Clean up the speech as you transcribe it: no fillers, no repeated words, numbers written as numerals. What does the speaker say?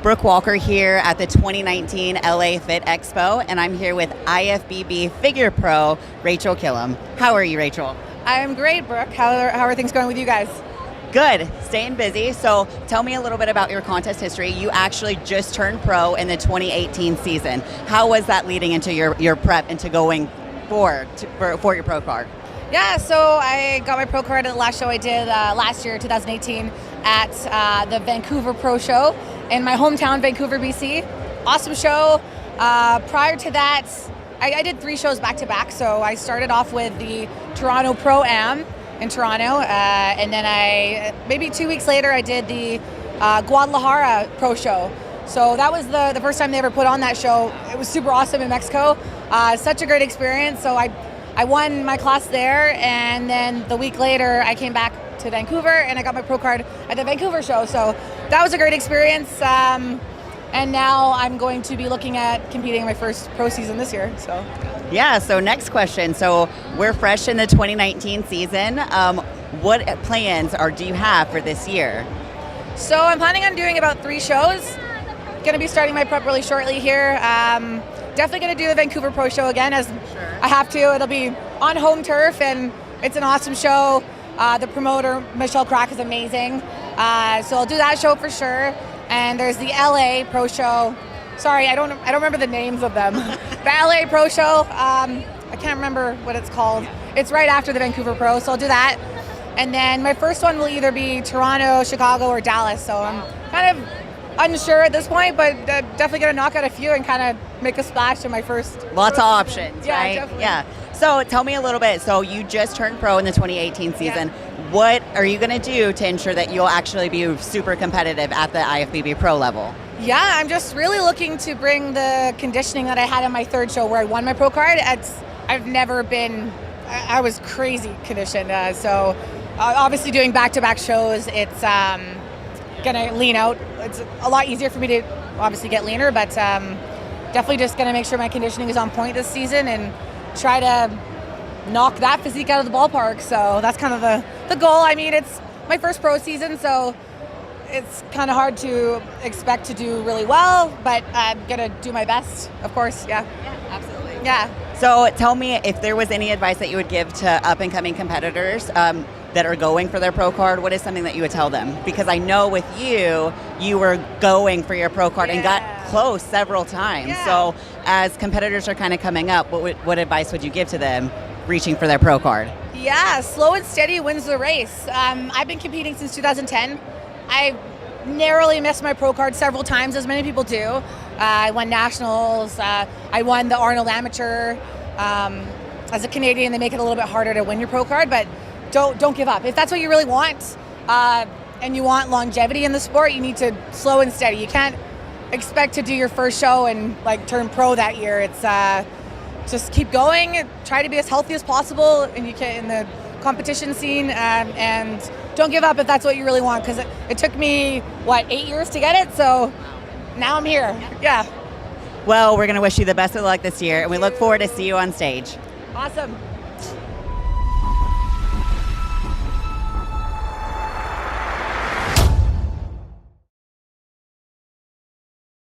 Brooke Walker here at the 2019 LA Fit Expo, and I'm here with IFBB Figure Pro, Rachel Killam. How are you, Rachel? I'm great, Brooke. How are things going with you guys? Good, staying busy. So tell me a little bit about your contest history. You actually just turned pro in the 2018 season. How was that leading into your prep into going for your pro card? Yeah, so I got my pro card at the last show I did last year, 2018, at the Vancouver Pro Show in my hometown, Vancouver, BC. Awesome show. Prior to that, I did 3 shows back to back. So I started off with the Toronto Pro-Am in Toronto, and then maybe 2 weeks later, I did the Guadalajara Pro Show. So that was the first time they ever put on that show. It was super awesome in Mexico. Such a great experience. So I won my class there, and then the week later, I came back to Vancouver, and I got my pro card at the Vancouver show. So that was a great experience. And now I'm going to be looking at competing in my first pro season this year. So. Yeah, so next question. So we're fresh in the 2019 season. What plans do you have for this year? So I'm planning on doing about 3 shows. Going to be starting my prep really shortly here. Definitely going to do the Vancouver Pro Show again, as I have to. It'll be on home turf, and it's an awesome show. The promoter, Michelle Crack, is amazing. So I'll do that show for sure. And there's the LA Pro Show. Sorry, I don't remember the names of them. The LA Pro Show, I can't remember what it's called. It's right after the Vancouver Pro, so I'll do that. And then my first one will either be Toronto, Chicago, or Dallas. So I'm kind of unsure at this point, but definitely going to knock out a few and kind of make a splash in my first. Lots of options, yeah, right? Definitely. Yeah. So tell me a little bit. So you just turned pro in the 2018 season. Yeah. What are you going to do to ensure that you'll actually be super competitive at the IFBB Pro level? Yeah, I'm just really looking to bring the conditioning that I had in my 3rd show where I won my pro card. I've never been, I was crazy conditioned. So obviously doing back-to-back shows, it's going to lean out. It's a lot easier for me to obviously get leaner, but definitely just going to make sure my conditioning is on point this season and try to knock that physique out of the ballpark. So that's kind of the goal. I mean, it's my first pro season, so it's kind of hard to expect to do really well, but I'm going to do my best, of course. Yeah, Absolutely. Yeah. So tell me if there was any advice that you would give to up-and-coming competitors that are going for their pro card. What is something that you would tell them? Because I know with you were going for your pro card and got close several times. Yeah. So as competitors are kind of coming up, what advice would you give to them reaching for their pro card? Yeah, slow and steady wins the race. I've been competing since 2010. I narrowly missed my pro card several times, as many people do. I won nationals. I won the Arnold Amateur. As a Canadian, they make it a little bit harder to win your pro card, but don't give up. If that's what you really want, and you want longevity in the sport, you need to slow and steady. You can't expect to do your first show and turn pro that year. It's just keep going. Try to be as healthy as possible, and you can in the competition scene, and don't give up if that's what you really want. Because it took me 8 years to get it, so now I'm here. Yeah. Well, we're going to wish you the best of luck this year, and we look forward to see you on stage. Awesome.